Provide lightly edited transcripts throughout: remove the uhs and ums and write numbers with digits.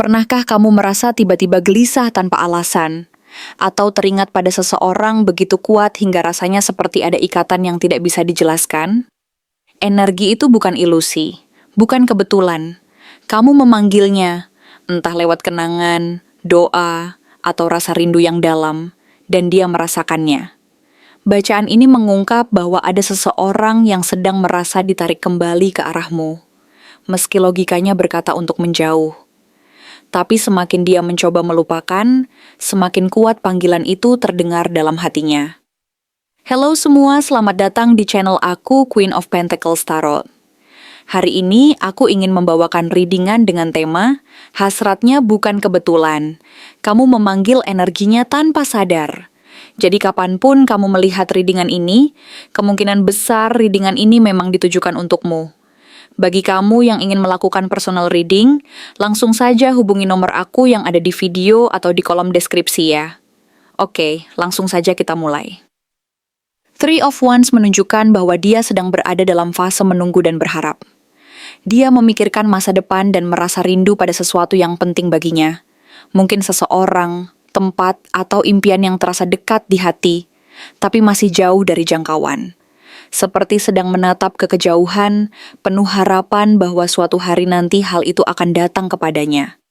Pernahkah kamu merasa tiba-tiba gelisah tanpa alasan? Atau teringat pada seseorang begitu kuat hingga rasanya seperti ada ikatan yang tidak bisa dijelaskan? Energi itu bukan ilusi, bukan kebetulan. Kamu memanggilnya, entah lewat kenangan, doa, atau rasa rindu yang dalam, dan dia merasakannya. Bacaan ini mengungkap bahwa ada seseorang yang sedang merasa ditarik kembali ke arahmu, meski logikanya berkata untuk menjauh. Tapi semakin dia mencoba melupakan, semakin kuat panggilan itu terdengar dalam hatinya. Halo semua, selamat datang di channel aku, Queen of Pentacles Tarot. Hari ini aku ingin membawakan readingan dengan tema, hasratnya bukan kebetulan. Kamu memanggil energinya tanpa sadar. Jadi kapanpun kamu melihat readingan ini, kemungkinan besar readingan ini memang ditujukan untukmu. Bagi kamu yang ingin melakukan personal reading, langsung saja hubungi nomor aku yang ada di video atau di kolom deskripsi ya. Oke, langsung saja kita mulai. Three of Wands menunjukkan bahwa dia sedang berada dalam fase menunggu dan berharap. Dia memikirkan masa depan dan merasa rindu pada sesuatu yang penting baginya. Mungkin seseorang, tempat, atau impian yang terasa dekat di hati, tapi masih jauh dari jangkauan. Seperti sedang menatap ke kejauhan, penuh harapan bahwa suatu hari nanti hal itu akan datang kepadanya.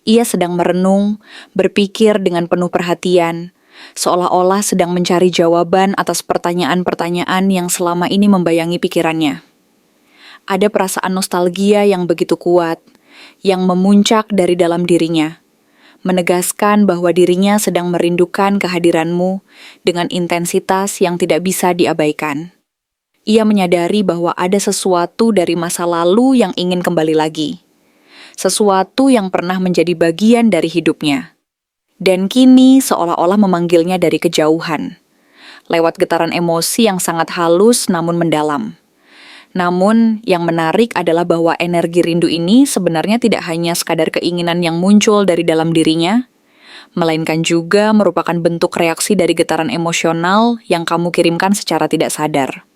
Ia sedang merenung, berpikir dengan penuh perhatian, seolah-olah sedang mencari jawaban atas pertanyaan-pertanyaan yang selama ini membayangi pikirannya. Ada perasaan nostalgia yang begitu kuat, yang memuncak dari dalam dirinya, menegaskan bahwa dirinya sedang merindukan kehadiranmu dengan intensitas yang tidak bisa diabaikan. Ia menyadari bahwa ada sesuatu dari masa lalu yang ingin kembali lagi. Sesuatu yang pernah menjadi bagian dari hidupnya. Dan kini seolah-olah memanggilnya dari kejauhan. Lewat getaran emosi yang sangat halus namun mendalam. Namun, yang menarik adalah bahwa energi rindu ini sebenarnya tidak hanya sekadar keinginan yang muncul dari dalam dirinya, melainkan juga merupakan bentuk reaksi dari getaran emosional yang kamu kirimkan secara tidak sadar.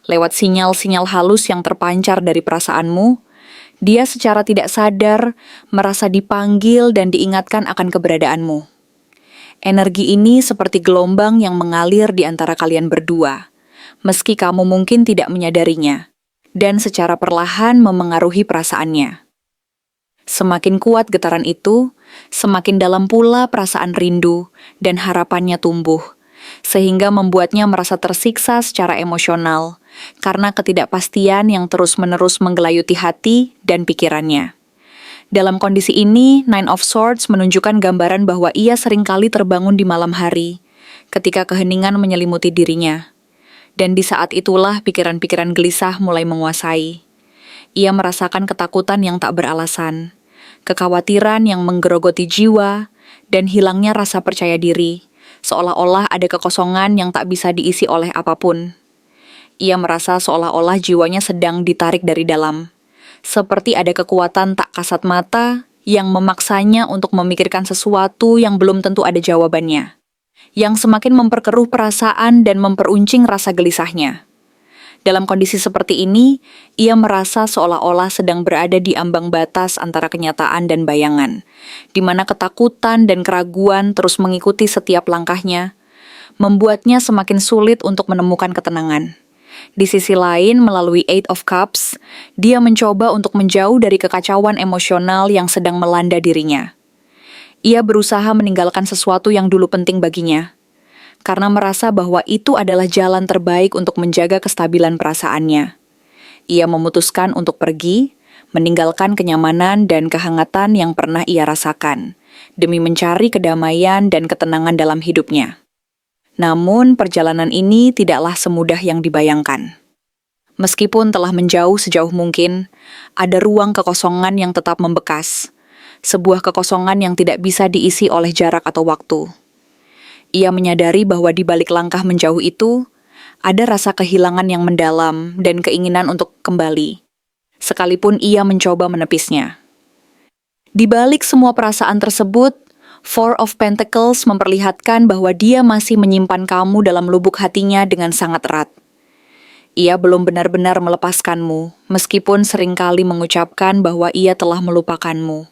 Lewat sinyal-sinyal halus yang terpancar dari perasaanmu, dia secara tidak sadar merasa dipanggil dan diingatkan akan keberadaanmu. Energi ini seperti gelombang yang mengalir di antara kalian berdua, meski kamu mungkin tidak menyadarinya, dan secara perlahan memengaruhi perasaannya. Semakin kuat getaran itu, semakin dalam pula perasaan rindu dan harapannya tumbuh, sehingga membuatnya merasa tersiksa secara emosional, karena ketidakpastian yang terus-menerus menggelayuti hati dan pikirannya. Dalam kondisi ini, Nine of Swords menunjukkan gambaran bahwa ia seringkali terbangun di malam hari, ketika keheningan menyelimuti dirinya. Dan di saat itulah pikiran-pikiran gelisah mulai menguasai. Ia merasakan ketakutan yang tak beralasan, kekhawatiran yang menggerogoti jiwa, dan hilangnya rasa percaya diri, seolah-olah ada kekosongan yang tak bisa diisi oleh apapun. Ia merasa seolah-olah jiwanya sedang ditarik dari dalam. Seperti ada kekuatan tak kasat mata yang memaksanya untuk memikirkan sesuatu yang belum tentu ada jawabannya. Yang semakin memperkeruh perasaan dan memperuncing rasa gelisahnya. Dalam kondisi seperti ini, ia merasa seolah-olah sedang berada di ambang batas antara kenyataan dan bayangan, di mana ketakutan dan keraguan terus mengikuti setiap langkahnya, membuatnya semakin sulit untuk menemukan ketenangan. Di sisi lain, melalui Eight of Cups, dia mencoba untuk menjauh dari kekacauan emosional yang sedang melanda dirinya. Ia berusaha meninggalkan sesuatu yang dulu penting baginya, karena merasa bahwa itu adalah jalan terbaik untuk menjaga kestabilan perasaannya. Ia memutuskan untuk pergi, meninggalkan kenyamanan dan kehangatan yang pernah ia rasakan, demi mencari kedamaian dan ketenangan dalam hidupnya. Namun, perjalanan ini tidaklah semudah yang dibayangkan. Meskipun telah menjauh sejauh mungkin, ada ruang kekosongan yang tetap membekas, sebuah kekosongan yang tidak bisa diisi oleh jarak atau waktu. Ia menyadari bahwa di balik langkah menjauh itu, ada rasa kehilangan yang mendalam dan keinginan untuk kembali, sekalipun ia mencoba menepisnya. Di balik semua perasaan tersebut, Four of Pentacles memperlihatkan bahwa dia masih menyimpan kamu dalam lubuk hatinya dengan sangat erat. Ia belum benar-benar melepaskanmu, meskipun seringkali mengucapkan bahwa ia telah melupakanmu.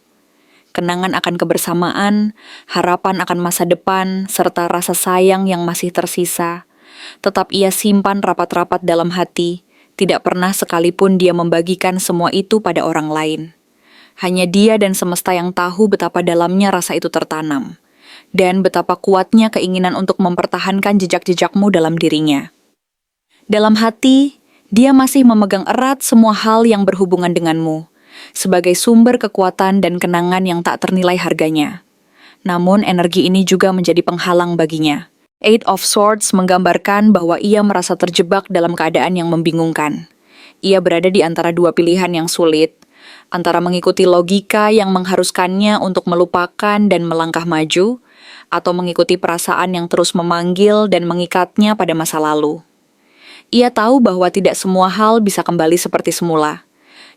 kenangan akan kebersamaan, harapan akan masa depan, serta rasa sayang yang masih tersisa. Tetap ia simpan rapat-rapat dalam hati, tidak pernah sekalipun dia membagikan semua itu pada orang lain. Hanya dia dan semesta yang tahu betapa dalamnya rasa itu tertanam, dan betapa kuatnya keinginan untuk mempertahankan jejak-jejakmu dalam dirinya. Dalam hati, dia masih memegang erat semua hal yang berhubungan denganmu, sebagai sumber kekuatan dan kenangan yang tak ternilai harganya. Namun energi ini juga menjadi penghalang baginya. Eight of Swords menggambarkan bahwa ia merasa terjebak dalam keadaan yang membingungkan. Ia berada di antara dua pilihan yang sulit, antara mengikuti logika yang mengharuskannya untuk melupakan dan melangkah maju, atau mengikuti perasaan yang terus memanggil dan mengikatnya pada masa lalu. Ia tahu bahwa tidak semua hal bisa kembali seperti semula,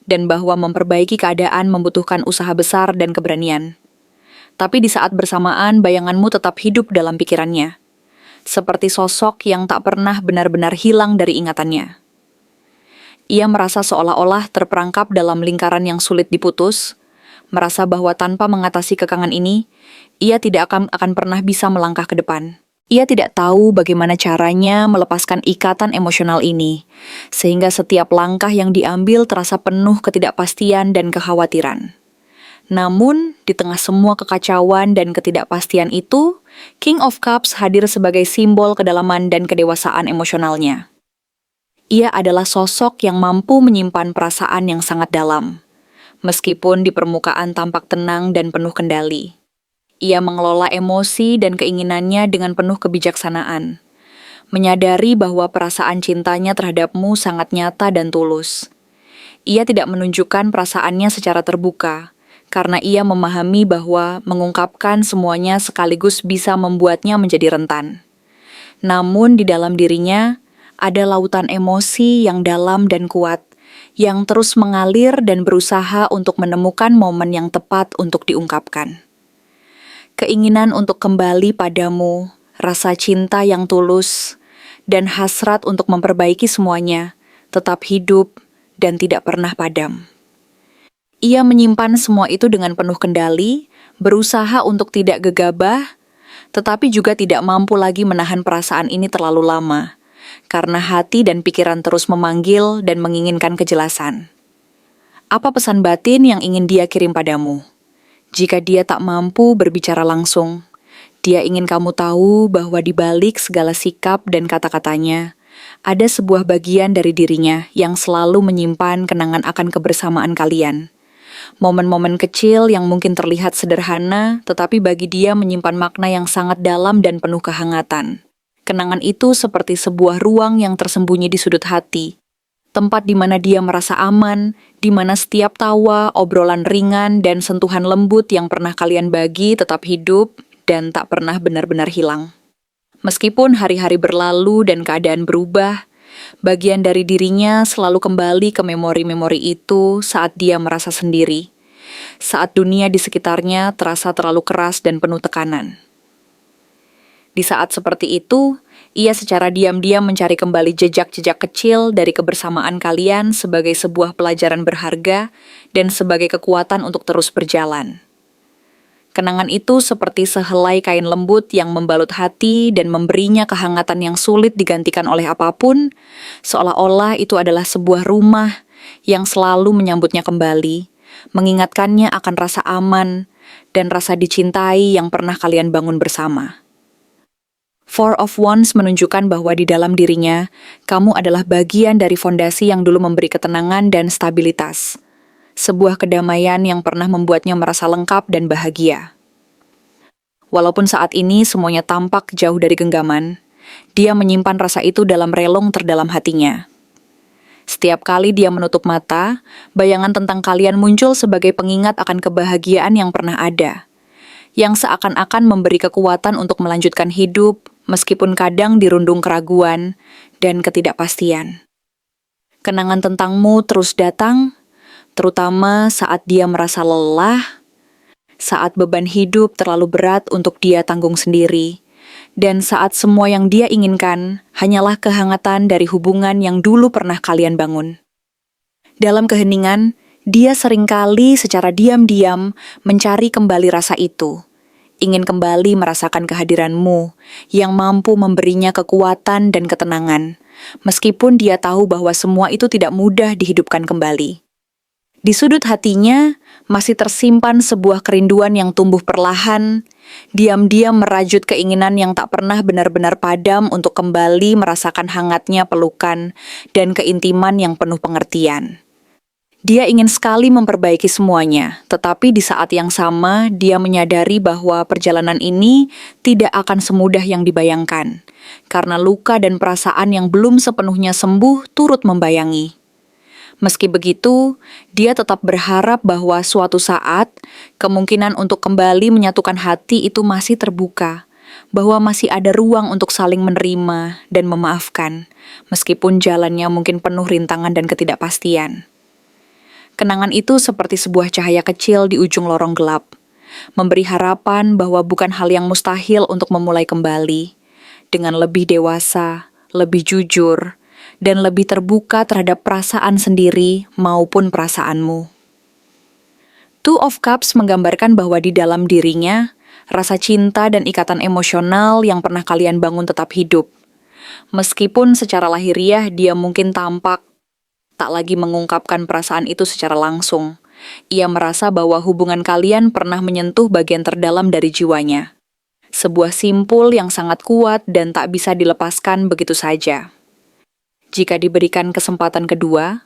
dan bahwa memperbaiki keadaan membutuhkan usaha besar dan keberanian. Tapi di saat bersamaan, bayanganmu tetap hidup dalam pikirannya, seperti sosok yang tak pernah benar-benar hilang dari ingatannya. Ia merasa seolah-olah terperangkap dalam lingkaran yang sulit diputus, merasa bahwa tanpa mengatasi kekangan ini, ia tidak akan pernah bisa melangkah ke depan. Ia tidak tahu bagaimana caranya melepaskan ikatan emosional ini, sehingga setiap langkah yang diambil terasa penuh ketidakpastian dan kekhawatiran. Namun, di tengah semua kekacauan dan ketidakpastian itu, King of Cups hadir sebagai simbol kedalaman dan kedewasaan emosionalnya. Ia adalah sosok yang mampu menyimpan perasaan yang sangat dalam, meskipun di permukaan tampak tenang dan penuh kendali. Ia mengelola emosi dan keinginannya dengan penuh kebijaksanaan, menyadari bahwa perasaan cintanya terhadapmu sangat nyata dan tulus. Ia tidak menunjukkan perasaannya secara terbuka, karena ia memahami bahwa mengungkapkan semuanya sekaligus bisa membuatnya menjadi rentan. Namun di dalam dirinya, ada lautan emosi yang dalam dan kuat, yang terus mengalir dan berusaha untuk menemukan momen yang tepat untuk diungkapkan. Keinginan untuk kembali padamu, rasa cinta yang tulus, dan hasrat untuk memperbaiki semuanya, tetap hidup dan tidak pernah padam. Ia menyimpan semua itu dengan penuh kendali, berusaha untuk tidak gegabah, tetapi juga tidak mampu lagi menahan perasaan ini terlalu lama, karena hati dan pikiran terus memanggil dan menginginkan kejelasan. Apa pesan batin yang ingin dia kirim padamu? Jika dia tak mampu berbicara langsung, dia ingin kamu tahu bahwa di balik segala sikap dan kata-katanya, ada sebuah bagian dari dirinya yang selalu menyimpan kenangan akan kebersamaan kalian. Momen-momen kecil yang mungkin terlihat sederhana, tetapi bagi dia menyimpan makna yang sangat dalam dan penuh kehangatan. Kenangan itu seperti sebuah ruang yang tersembunyi di sudut hati, tempat di mana dia merasa aman, di mana setiap tawa, obrolan ringan, dan sentuhan lembut yang pernah kalian bagi tetap hidup dan tak pernah benar-benar hilang. Meskipun hari-hari berlalu dan keadaan berubah, bagian dari dirinya selalu kembali ke memori-memori itu saat dia merasa sendiri, saat dunia di sekitarnya terasa terlalu keras dan penuh tekanan. Di saat seperti itu, ia secara diam-diam mencari kembali jejak-jejak kecil dari kebersamaan kalian sebagai sebuah pelajaran berharga dan sebagai kekuatan untuk terus berjalan. Kenangan itu seperti sehelai kain lembut yang membalut hati dan memberinya kehangatan yang sulit digantikan oleh apapun, seolah-olah itu adalah sebuah rumah yang selalu menyambutnya kembali, mengingatkannya akan rasa aman dan rasa dicintai yang pernah kalian bangun bersama. Four of Wands menunjukkan bahwa di dalam dirinya, kamu adalah bagian dari fondasi yang dulu memberi ketenangan dan stabilitas. Sebuah kedamaian yang pernah membuatnya merasa lengkap dan bahagia. Walaupun saat ini semuanya tampak jauh dari genggaman, dia menyimpan rasa itu dalam relung terdalam hatinya. Setiap kali dia menutup mata, bayangan tentang kalian muncul sebagai pengingat akan kebahagiaan yang pernah ada, yang seakan-akan memberi kekuatan untuk melanjutkan hidup, meskipun kadang dirundung keraguan dan ketidakpastian. Kenangan tentangmu terus datang, terutama saat dia merasa lelah, saat beban hidup terlalu berat untuk dia tanggung sendiri, dan saat semua yang dia inginkan hanyalah kehangatan dari hubungan yang dulu pernah kalian bangun. Dalam keheningan, Dia seringkali secara diam-diam mencari kembali rasa itu, ingin kembali merasakan kehadiranmu yang mampu memberinya kekuatan dan ketenangan, meskipun dia tahu bahwa semua itu tidak mudah dihidupkan kembali. Di sudut hatinya masih tersimpan sebuah kerinduan yang tumbuh perlahan, diam-diam merajut keinginan yang tak pernah benar-benar padam untuk kembali merasakan hangatnya pelukan dan keintiman yang penuh pengertian. Dia ingin sekali memperbaiki semuanya, tetapi di saat yang sama dia menyadari bahwa perjalanan ini tidak akan semudah yang dibayangkan, karena luka dan perasaan yang belum sepenuhnya sembuh turut membayangi. Meski begitu, dia tetap berharap bahwa suatu saat kemungkinan untuk kembali menyatukan hati itu masih terbuka, bahwa masih ada ruang untuk saling menerima dan memaafkan, meskipun jalannya mungkin penuh rintangan dan ketidakpastian. Kenangan itu seperti sebuah cahaya kecil di ujung lorong gelap, memberi harapan bahwa bukan hal yang mustahil untuk memulai kembali, dengan lebih dewasa, lebih jujur, dan lebih terbuka terhadap perasaan sendiri maupun perasaanmu. Two of Cups menggambarkan bahwa di dalam dirinya, rasa cinta dan ikatan emosional yang pernah kalian bangun tetap hidup. Meskipun secara lahiriah dia mungkin tampak tak lagi mengungkapkan perasaan itu secara langsung. Ia merasa bahwa hubungan kalian pernah menyentuh bagian terdalam dari jiwanya. Sebuah simpul yang sangat kuat dan tak bisa dilepaskan begitu saja. Jika diberikan kesempatan kedua,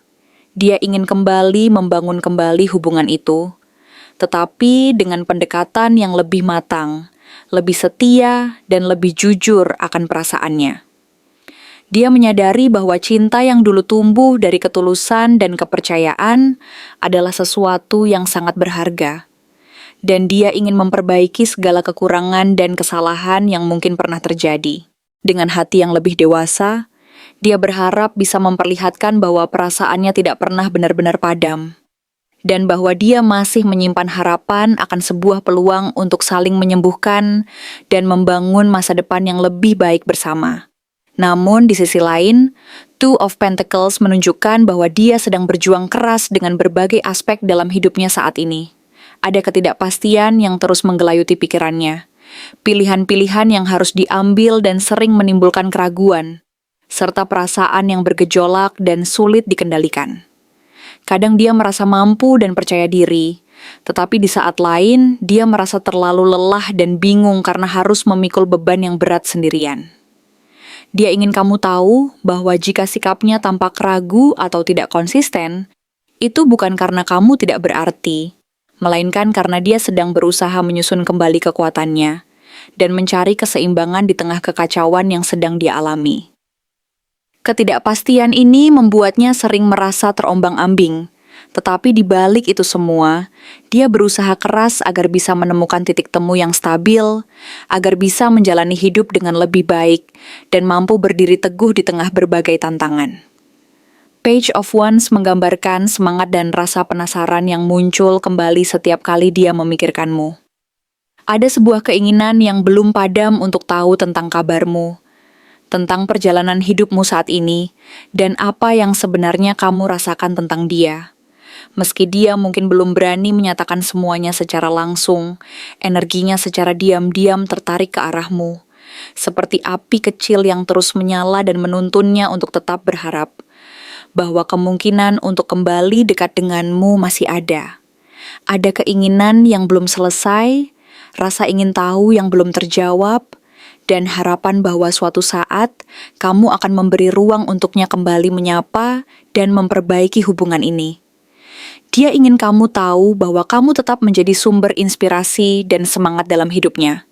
dia ingin kembali membangun kembali hubungan itu, tetapi dengan pendekatan yang lebih matang, lebih setia, dan lebih jujur akan perasaannya. Dia menyadari bahwa cinta yang dulu tumbuh dari ketulusan dan kepercayaan adalah sesuatu yang sangat berharga. Dan dia ingin memperbaiki segala kekurangan dan kesalahan yang mungkin pernah terjadi. Dengan hati yang lebih dewasa, dia berharap bisa memperlihatkan bahwa perasaannya tidak pernah benar-benar padam. Dan bahwa dia masih menyimpan harapan akan sebuah peluang untuk saling menyembuhkan dan membangun masa depan yang lebih baik bersama. Namun di sisi lain, Two of Pentacles menunjukkan bahwa dia sedang berjuang keras dengan berbagai aspek dalam hidupnya saat ini. Ada ketidakpastian yang terus menggelayuti pikirannya, pilihan-pilihan yang harus diambil dan sering menimbulkan keraguan, serta perasaan yang bergejolak dan sulit dikendalikan. Kadang dia merasa mampu dan percaya diri, tetapi di saat lain dia merasa terlalu lelah dan bingung karena harus memikul beban yang berat sendirian. Dia ingin kamu tahu bahwa jika sikapnya tampak ragu atau tidak konsisten, itu bukan karena kamu tidak berarti, melainkan karena dia sedang berusaha menyusun kembali kekuatannya dan mencari keseimbangan di tengah kekacauan yang sedang dia alami. Ketidakpastian ini membuatnya sering merasa terombang-ambing, tetapi di balik itu semua, dia berusaha keras agar bisa menemukan titik temu yang stabil, agar bisa menjalani hidup dengan lebih baik, dan mampu berdiri teguh di tengah berbagai tantangan. Page of Wands menggambarkan semangat dan rasa penasaran yang muncul kembali setiap kali dia memikirkanmu. Ada sebuah keinginan yang belum padam untuk tahu tentang kabarmu, tentang perjalanan hidupmu saat ini, dan apa yang sebenarnya kamu rasakan tentang dia. Meski dia mungkin belum berani menyatakan semuanya secara langsung, energinya secara diam-diam tertarik ke arahmu, seperti api kecil yang terus menyala dan menuntunnya untuk tetap berharap, bahwa kemungkinan untuk kembali dekat denganmu masih ada. Ada keinginan yang belum selesai, rasa ingin tahu yang belum terjawab, dan harapan bahwa suatu saat kamu akan memberi ruang untuknya kembali menyapa dan memperbaiki hubungan ini. Dia ingin kamu tahu bahwa kamu tetap menjadi sumber inspirasi dan semangat dalam hidupnya,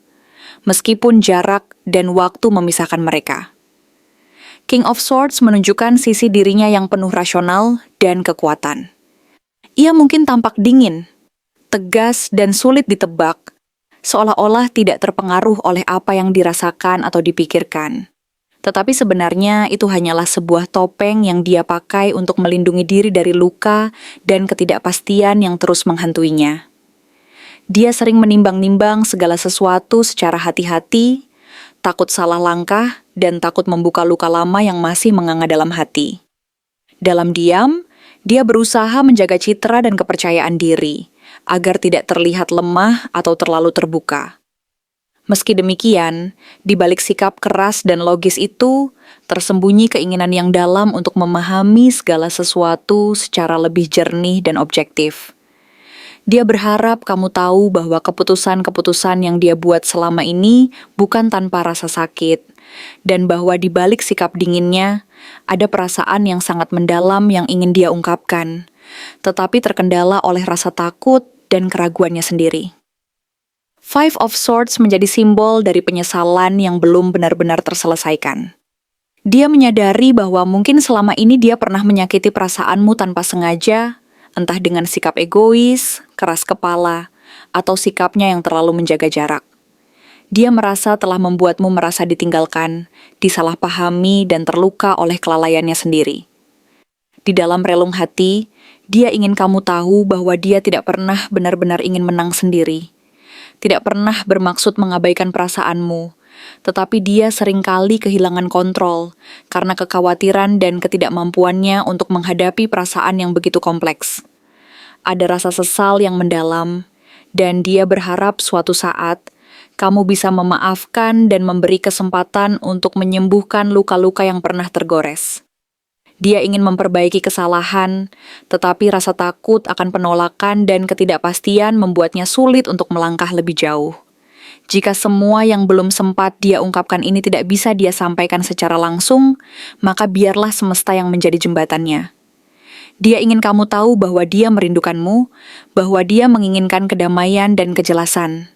meskipun jarak dan waktu memisahkan mereka. King of Swords menunjukkan sisi dirinya yang penuh rasional dan kekuatan. Ia mungkin tampak dingin, tegas, dan sulit ditebak, seolah-olah tidak terpengaruh oleh apa yang dirasakan atau dipikirkan. Tetapi sebenarnya itu hanyalah sebuah topeng yang dia pakai untuk melindungi diri dari luka dan ketidakpastian yang terus menghantuinya. Dia sering menimbang-nimbang segala sesuatu secara hati-hati, takut salah langkah, dan takut membuka luka lama yang masih menganga dalam hati. Dalam diam, Dia berusaha menjaga citra dan kepercayaan diri, agar tidak terlihat lemah atau terlalu terbuka. Meski demikian, di balik sikap keras dan logis itu, tersembunyi keinginan yang dalam untuk memahami segala sesuatu secara lebih jernih dan objektif. Dia berharap kamu tahu bahwa keputusan-keputusan yang dia buat selama ini bukan tanpa rasa sakit, dan bahwa di balik sikap dinginnya, ada perasaan yang sangat mendalam yang ingin dia ungkapkan, tetapi terkendala oleh rasa takut dan keraguannya sendiri. Five of Swords menjadi simbol dari penyesalan yang belum benar-benar terselesaikan. Dia menyadari bahwa mungkin selama ini dia pernah menyakiti perasaanmu tanpa sengaja, entah dengan sikap egois, keras kepala, atau sikapnya yang terlalu menjaga jarak. Dia merasa telah membuatmu merasa ditinggalkan, disalahpahami, dan terluka oleh kelalaiannya sendiri. Di dalam relung hati, dia ingin kamu tahu bahwa dia tidak pernah benar-benar ingin menang sendiri. Tidak pernah bermaksud mengabaikan perasaanmu, tetapi dia seringkali kehilangan kontrol karena kekhawatiran dan ketidakmampuannya untuk menghadapi perasaan yang begitu kompleks. Ada rasa sesal yang mendalam, dan dia berharap suatu saat kamu bisa memaafkan dan memberi kesempatan untuk menyembuhkan luka-luka yang pernah tergores. Dia ingin memperbaiki kesalahan, tetapi rasa takut akan penolakan dan ketidakpastian membuatnya sulit untuk melangkah lebih jauh. Jika semua yang belum sempat dia ungkapkan ini tidak bisa dia sampaikan secara langsung, maka biarlah semesta yang menjadi jembatannya. Dia ingin kamu tahu bahwa dia merindukanmu, bahwa dia menginginkan kedamaian dan kejelasan,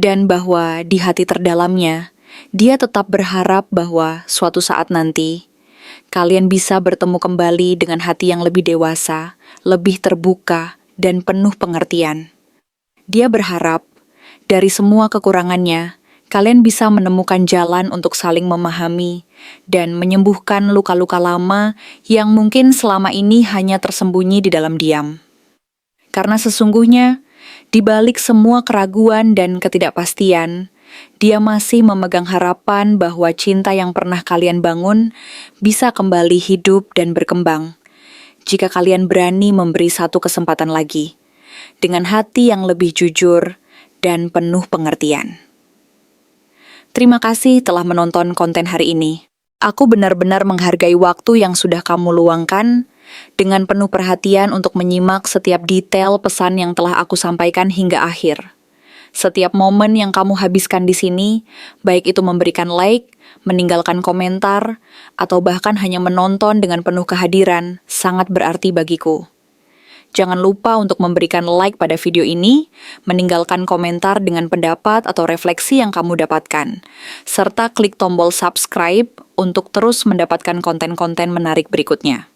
dan bahwa di hati terdalamnya, dia tetap berharap bahwa suatu saat nanti, kalian bisa bertemu kembali dengan hati yang lebih dewasa, lebih terbuka, dan penuh pengertian. Dia berharap, dari semua kekurangannya, kalian bisa menemukan jalan untuk saling memahami dan menyembuhkan luka-luka lama yang mungkin selama ini hanya tersembunyi di dalam diam. Karena sesungguhnya, di balik semua keraguan dan ketidakpastian, dia masih memegang harapan bahwa cinta yang pernah kalian bangun bisa kembali hidup dan berkembang jika kalian berani memberi satu kesempatan lagi, dengan hati yang lebih jujur dan penuh pengertian. Terima kasih telah menonton konten hari ini. Aku benar-benar menghargai waktu yang sudah kamu luangkan dengan penuh perhatian untuk menyimak setiap detail pesan yang telah aku sampaikan hingga akhir. Setiap momen yang kamu habiskan di sini, baik itu memberikan like, meninggalkan komentar, atau bahkan hanya menonton dengan penuh kehadiran, sangat berarti bagiku. Jangan lupa untuk memberikan like pada video ini, meninggalkan komentar dengan pendapat atau refleksi yang kamu dapatkan, serta klik tombol subscribe untuk terus mendapatkan konten-konten menarik berikutnya.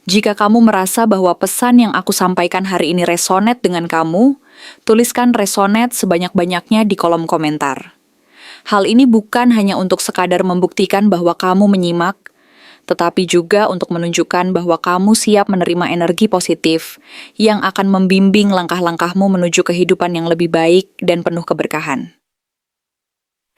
Jika kamu merasa bahwa pesan yang aku sampaikan hari ini resonate dengan kamu, tuliskan resonate sebanyak-banyaknya di kolom komentar. Hal ini bukan hanya untuk sekadar membuktikan bahwa kamu menyimak, tetapi juga untuk menunjukkan bahwa kamu siap menerima energi positif yang akan membimbing langkah-langkahmu menuju kehidupan yang lebih baik dan penuh keberkahan.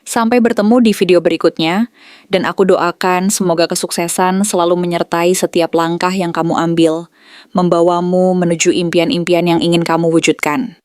Sampai bertemu di video berikutnya, dan aku doakan semoga kesuksesan selalu menyertai setiap langkah yang kamu ambil, membawamu menuju impian-impian yang ingin kamu wujudkan.